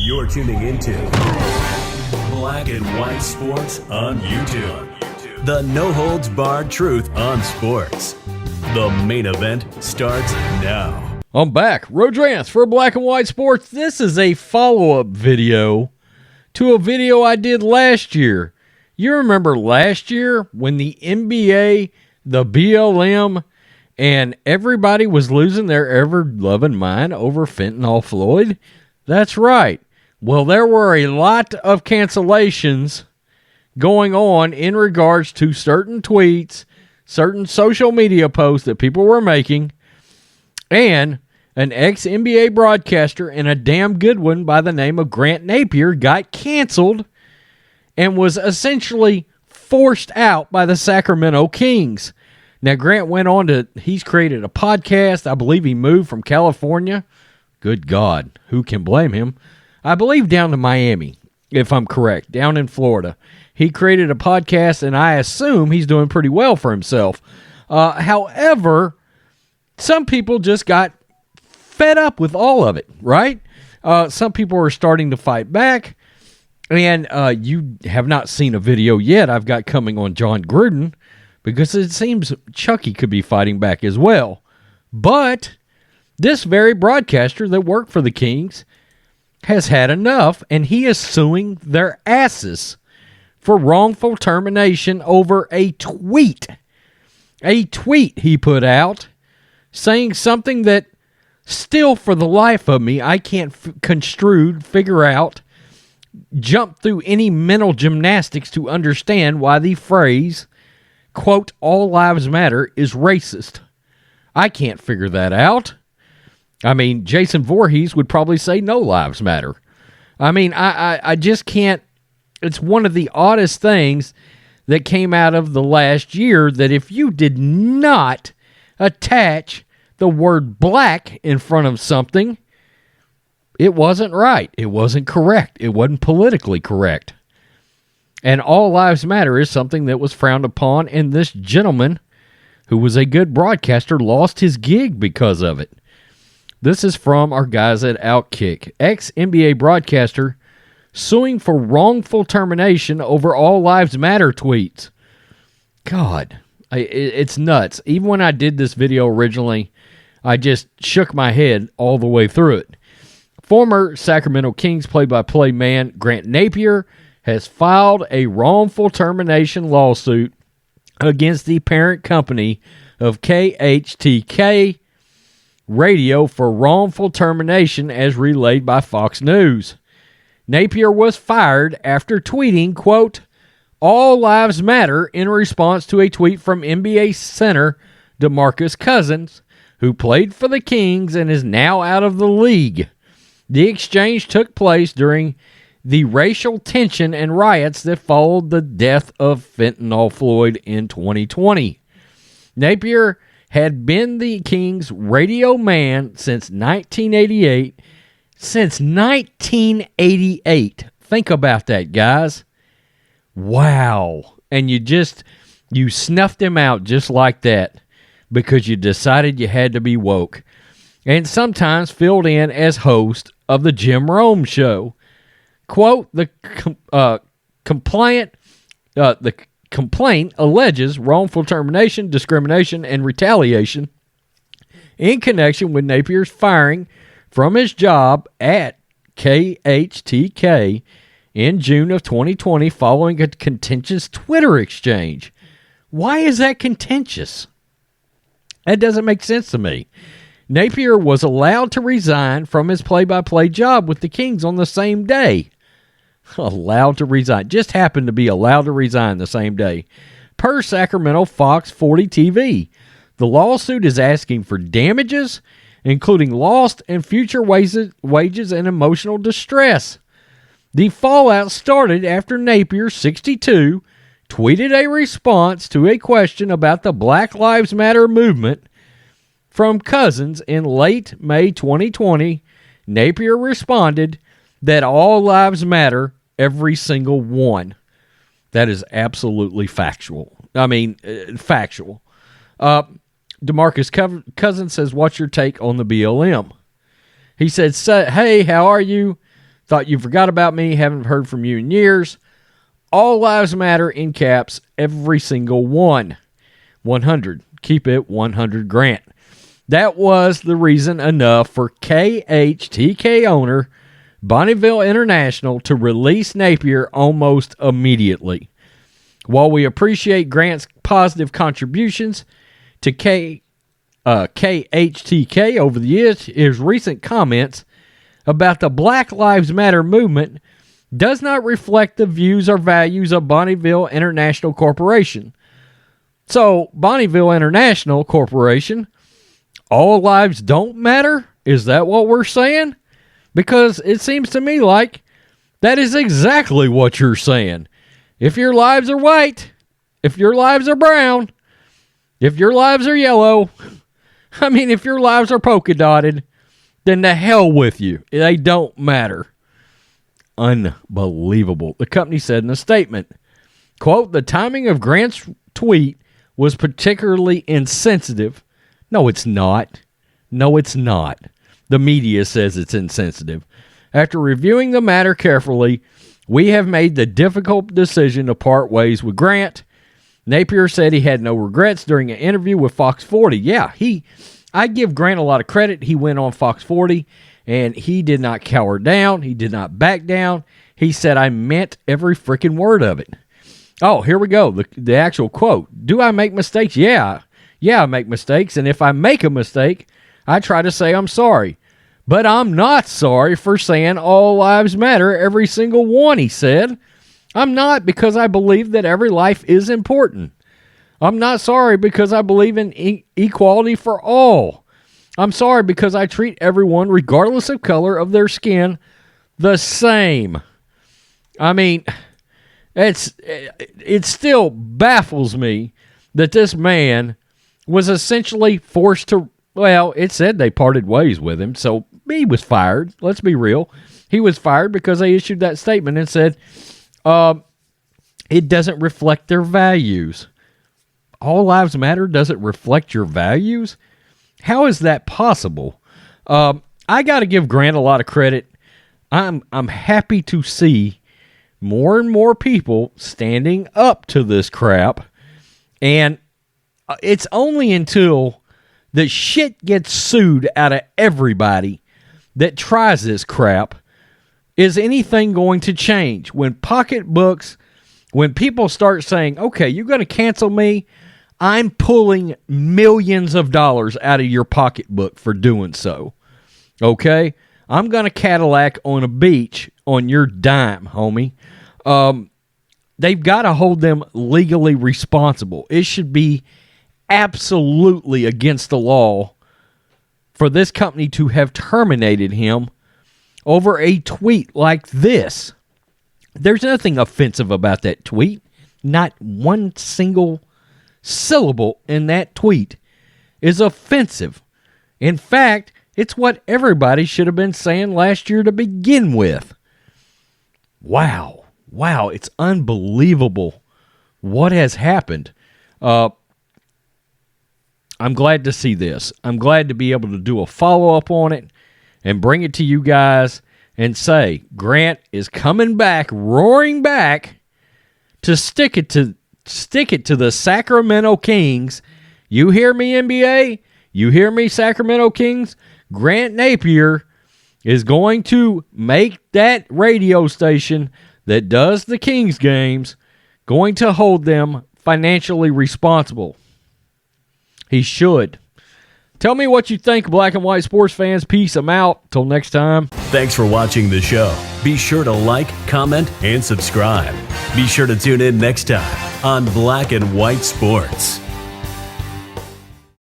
You're tuning into Black and White Sports on YouTube. The no-holds-barred truth on sports. The main event starts now. I'm back. Rodrance for Black and White Sports. This is a follow-up video to a video I did last year. You remember last year when the NBA, the BLM, and everybody was losing their ever-loving mind over fentanyl Floyd? That's right. Well, there were a lot of cancellations going on in regards to certain tweets, certain social media posts that people were making, and an ex-NBA broadcaster and a damn good one by the name of Grant Napear got canceled and was essentially forced out by the Sacramento Kings. Now, Grant went on to, he's created a podcast. I believe he moved from California. Good God, who can blame him? I believe down to Miami, if I'm correct, down in Florida. He created a podcast, and I assume he's doing pretty well for himself. However, some people just got fed up with all of it, right? Some people are starting to fight back, and you have not seen a video yet I've got coming on John Gruden, because it seems Chucky could be fighting back as well. But this very broadcaster that worked for the Kings has had enough, and he is suing their asses for wrongful termination over a tweet. A tweet he put out saying something that still, for the life of me, I can't figure out, jump through any mental gymnastics to understand why the phrase, quote, "all lives matter" is racist. I can't figure that out. I mean, Jason Voorhees would probably say no lives matter. I mean, I just can't. It's one of the oddest things that came out of the last year, that if you did not attach the word black in front of something, it wasn't right. It wasn't correct. It wasn't politically correct. And all lives matter is something that was frowned upon, and this gentleman, who was a good broadcaster, lost his gig because of it. This is from our guys at Outkick. Ex-NBA broadcaster suing for wrongful termination over all lives matter tweets. God, it's nuts. Even when I did this video originally, I just shook my head all the way through it. Former Sacramento Kings play-by-play man Grant Napear has filed a wrongful termination lawsuit against the parent company of KHTK Radio for wrongful termination, as relayed by Fox News. Napear was fired after tweeting, quote, "all lives matter," in response to a tweet from NBA center DeMarcus Cousins, who played for the Kings and is now out of the league. The exchange took place during the racial tension and riots that followed the death of fentanyl Floyd in 2020. Napear had been the Kings' radio man since 1988. Since 1988. Think about that, guys. Wow. And you snuffed him out just like that because you decided you had to be woke. And sometimes filled in as host of the Jim Rome Show. Quote, the complaint alleges wrongful termination, discrimination, and retaliation in connection with Napear's firing from his job at KHTK in June of 2020 following a contentious Twitter exchange. Why is that contentious? That doesn't make sense to me. Napear was allowed to resign from his play-by-play job with the Kings on the same day. Allowed to resign. Just happened to be allowed to resign the same day. Per Sacramento Fox 40 TV, the lawsuit is asking for damages, including lost and future wages and emotional distress. The fallout started after Napear, 62, tweeted a response to a question about the Black Lives Matter movement from Cousins in late May 2020. Napear responded that all lives matter, every single one. That is absolutely factual. I mean, factual. DeMarcus Cousins says, "What's your take on the BLM?" He said, "Hey, how are you? Thought you forgot about me. Haven't heard from you in years. All lives matter in caps. Every single one. 100. Keep it 100 Grant. That was the reason enough for KHTK owner Bonneville International to release Napear almost immediately. While we appreciate Grant's positive contributions to KHTK over the years, his recent comments about the Black Lives Matter movement does not reflect the views or values of Bonneville International Corporation. So, Bonneville International Corporation, all lives don't matter? Is that what we're saying? Because it seems to me like that is exactly what you're saying. If your lives are white, if your lives are brown, if your lives are yellow, if your lives are polka dotted, then the hell with you. They don't matter. Unbelievable. The company said in a statement, quote, the timing of Grant's tweet was particularly insensitive. No, it's not. No, it's not. The media says it's insensitive. After reviewing the matter carefully, we have made the difficult decision to part ways with Grant. Napear said he had no regrets during an interview with Fox 40. Yeah, I give Grant a lot of credit. He went on Fox 40, and he did not cower down. He did not back down. He said, I meant every freaking word of it. Oh, here we go. The actual quote. Do I make mistakes? Yeah, I make mistakes. And if I make a mistake, I try to say I'm sorry. But I'm not sorry for saying all lives matter, every single one, he said. I'm not, because I believe that every life is important. I'm not sorry because I believe in equality for all. I'm sorry because I treat everyone, regardless of color of their skin, the same. It still baffles me that this man was essentially forced to, well, it said they parted ways with him, so he was fired. Let's be real. He was fired because they issued that statement and said it doesn't reflect their values. All lives matter doesn't reflect your values? How is that possible? I got to give Grant a lot of credit. I'm happy to see more and more people standing up to this crap. And it's only until the shit gets sued out of everybody that tries this crap is anything going to change. When pocketbooks, when people start saying, okay, you're going to cancel me, I'm pulling millions of dollars out of your pocketbook for doing so. Okay? I'm going to Cadillac on a beach on your dime, homie. They've got to hold them legally responsible. It should be absolutely against the law for this company to have terminated him over a tweet like this. There's nothing offensive about that tweet. Not one single syllable in that tweet is offensive. In fact, it's what everybody should have been saying last year to begin with. Wow, it's unbelievable what has happened. I'm glad to see this. I'm glad to be able to do a follow-up on it and bring it to you guys and say Grant is coming back, roaring back to stick it to the Sacramento Kings. You hear me, NBA? You hear me, Sacramento Kings? Grant Napear is going to make that radio station that does the Kings games going to hold them financially responsible. He should. Tell me what you think, black and white sports fans. Peace. I'm out. Till next time. Thanks for watching the show. Be sure to like, comment, and subscribe. Be sure to tune in next time on Black and White Sports.